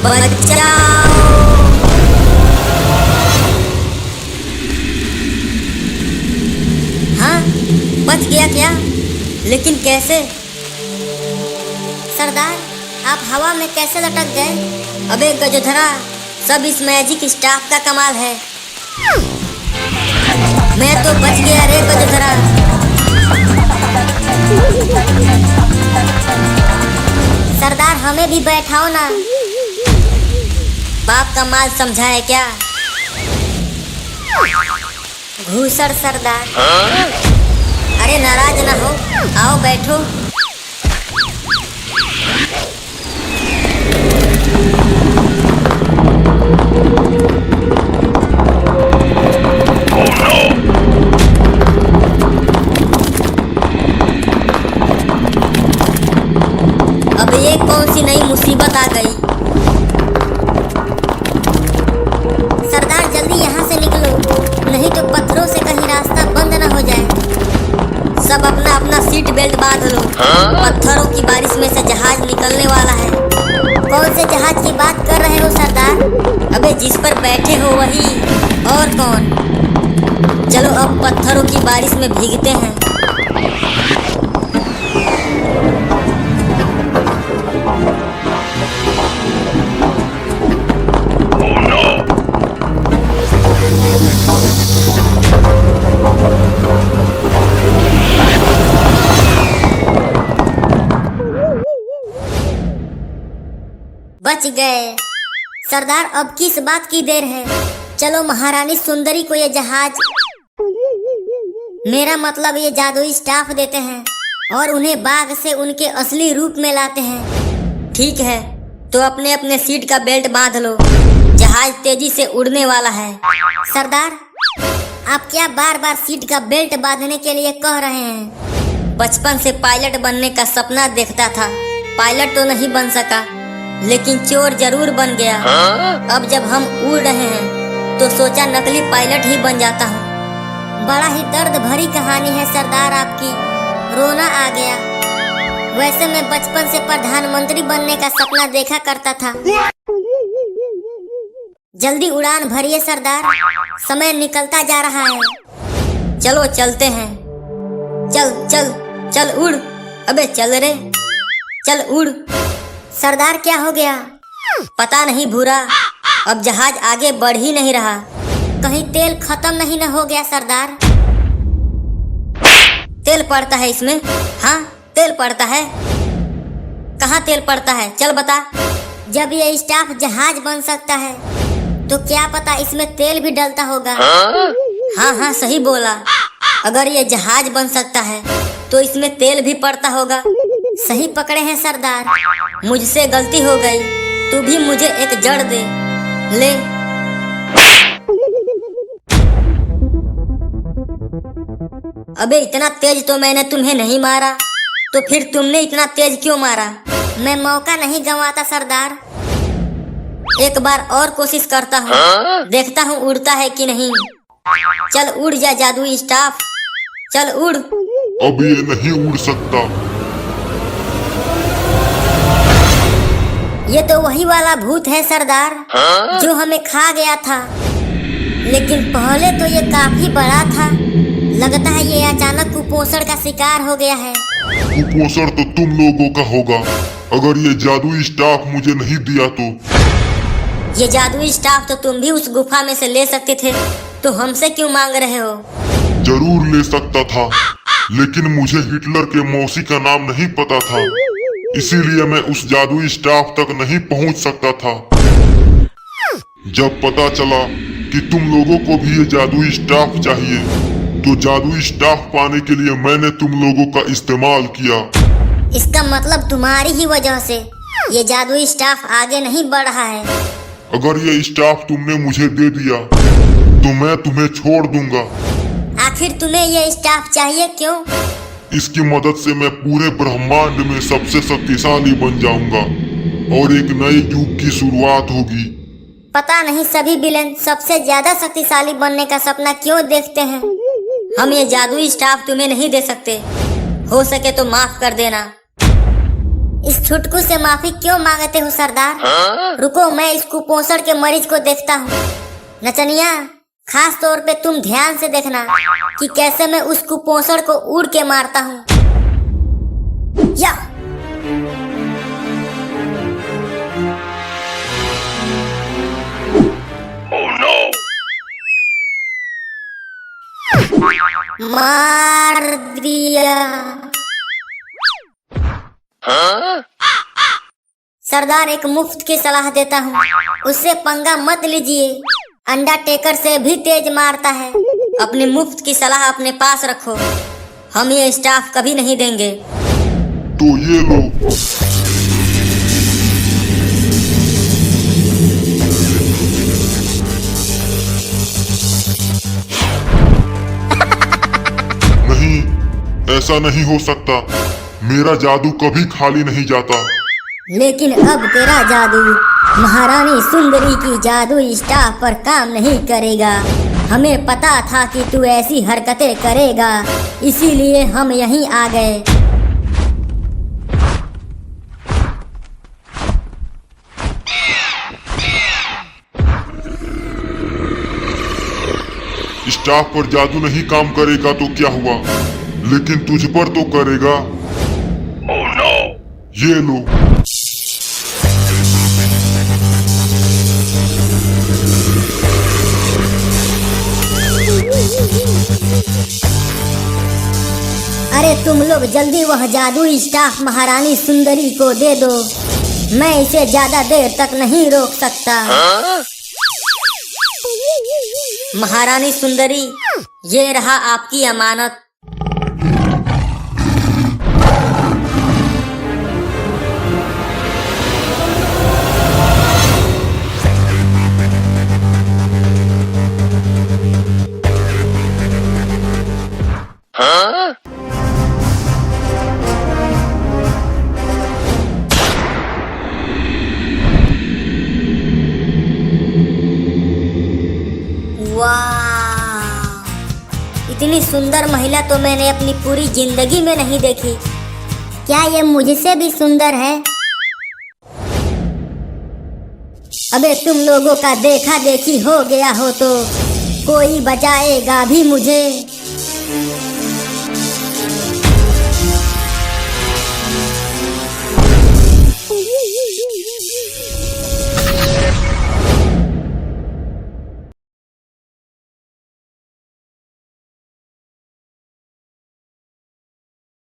बचाओ। हाँ, बच गया क्या? लेकिन कैसे? सरदार, आप हवा में कैसे लटक गए? अबे गजोधरा, सब इस मैजिक स्टाफ का कमाल है। मैं तो बच गया रे गजोधरा। सरदार, हमें भी बैठाओ ना। बाप का माल समझा है क्या? घूसड़ सरदार। अरे नाराज ना हो, आओ बैठो। अब ये कौन सी नई मुसीबत आ गई? सरदार, जल्दी यहाँ से निकलो, नहीं तो पत्थरों से कहीं रास्ता बंद न हो जाए। सब अपना अपना सीट बेल्ट बांध लो। पत्थरों की बारिश में से जहाज निकलने वाला है। कौन से जहाज की बात कर रहे हो सरदार? अबे जिस पर बैठे हो वही, और कौन? चलो अब पत्थरों की बारिश में भीगते हैं। बच गए। सरदार, अब किस बात की देर है? चलो महारानी सुंदरी को ये जहाज, मेरा मतलब ये जादुई स्टाफ देते हैं और उन्हें बाग से उनके असली रूप में लाते हैं। ठीक है, तो अपने अपने सीट का बेल्ट बांध लो, जहाज तेजी से उड़ने वाला है। सरदार, आप क्या बार बार सीट का बेल्ट बांधने के लिए कह रहे हैं? बचपन से पायलट बनने का सपना देखता था। पायलट तो नहीं बन सका, लेकिन चोर जरूर बन गया। अब जब हम उड़ रहे हैं तो सोचा नकली पायलट ही बन जाता हूँ। बड़ा ही दर्द भरी कहानी है सरदार आपकी, रोना आ गया। वैसे मैं बचपन से प्रधानमंत्री बनने का सपना देखा करता था। जल्दी उड़ान भरिए सरदार, समय निकलता जा रहा है। चलो चलते हैं। चल चल चल उड़। अबे चल रे, चल उड़। सरदार, क्या हो गया? पता नहीं भूरा, अब जहाज आगे बढ़ ही नहीं रहा। कहीं तेल खत्म नहीं न हो गया सरदार? तेल पड़ता है इसमें? हाँ, तेल पड़ता है। कहाँ तेल पड़ता है? चल बता। जब ये स्टाफ जहाज बन सकता है तो क्या पता इसमें तेल भी डलता होगा। हाँ हाँ, सही बोला। अगर ये जहाज बन सकता है तो इसमें तेल भी पड़ता होगा। सही पकड़े हैं सरदार। मुझसे गलती हो गई, तू भी मुझे एक जड़ दे। ले। अबे इतना तेज तो मैंने तुम्हें नहीं मारा, तो फिर तुमने इतना तेज क्यों मारा? मैं मौका नहीं गंवाता सरदार। एक बार और कोशिश करता हूँ, देखता हूँ उड़ता है कि नहीं। चल उड़ जा जादुई स्टाफ, चल उड़। अब ये नहीं उड़ सकता। ये तो वही वाला भूत है सरदार, जो हमें खा गया था। लेकिन पहले तो ये काफी बड़ा था। लगता है ये अचानक कुपोषण का शिकार हो गया है। कुपोषण तो तुम लोगों का होगा, अगर ये जादुई स्टाफ मुझे नहीं दिया तो। ये जादुई स्टाफ तो तुम भी उस गुफा में से ले सकते थे, तो हमसे क्यों मांग रहे हो? जरूर ले सकता था, लेकिन मुझे हिटलर के मौसी का नाम नहीं पता था, इसीलिए मैं उस जादुई स्टाफ तक नहीं पहुंच सकता था। जब पता चला कि तुम लोगों को भी ये जादुई स्टाफ चाहिए, तो जादुई स्टाफ पाने के लिए मैंने तुम लोगों का इस्तेमाल किया। इसका मतलब तुम्हारी ही वजह से ये जादुई स्टाफ आगे नहीं बढ़ रहा है। अगर ये स्टाफ तुमने मुझे दे दिया तो मैं तुम्हें छोड़ दूंगा। आखिर तुम्हें ये स्टाफ चाहिए क्यों? इसकी मदद से मैं पूरे ब्रह्मांड में सबसे शक्तिशाली बन जाऊंगा और एक नए युग की शुरुआत होगी। पता नहीं सभी विलेन सबसे ज्यादा शक्तिशाली बनने का सपना क्यों देखते हैं। हम ये जादुई स्टाफ तुम्हें नहीं दे सकते, हो सके तो माफ कर देना। इस छुटकू से माफी क्यों मांगते हो सरदार? रुको, मैं इस कुपोषण के मरीज को देखता हूँ। नचनिया, खास तौर पे तुम ध्यान से देखना कि कैसे मैं उस कुपोषण को उड़ के मारता हूँ। या मार दिया। सरदार, एक मुफ्त की सलाह देता हूँ, उससे पंगा मत लीजिए। अंडरटेकर से भी तेज मारता है। अपनी मुफ्त की सलाह अपने पास रखो, हम ये स्टाफ कभी नहीं देंगे। तो ये लो। नहीं, ऐसा नहीं हो सकता। मेरा जादू कभी खाली नहीं जाता। लेकिन अब तेरा जादू महारानी सुंदरी की जादू स्टाफ पर काम नहीं करेगा। हमें पता था कि तू ऐसी हरकतें करेगा, इसीलिए हम यहीं आ गए। स्टाफ पर जादू नहीं काम करेगा तो क्या हुआ, लेकिन तुझ पर तो करेगा। ये लो। अरे तुम लोग जल्दी वह जादू स्टाफ महारानी सुंदरी को दे दो। मैं इसे ज्यादा देर तक नहीं रोक सकता। महारानी सुंदरी, ये रहा आपकी अमानत। वाह! इतनी सुंदर महिला तो मैंने अपनी पूरी जिंदगी में नहीं देखी। क्या ये मुझसे भी सुंदर है? अबे तुम लोगों का देखा देखी हो गया हो तो कोई बचाएगा भी मुझे?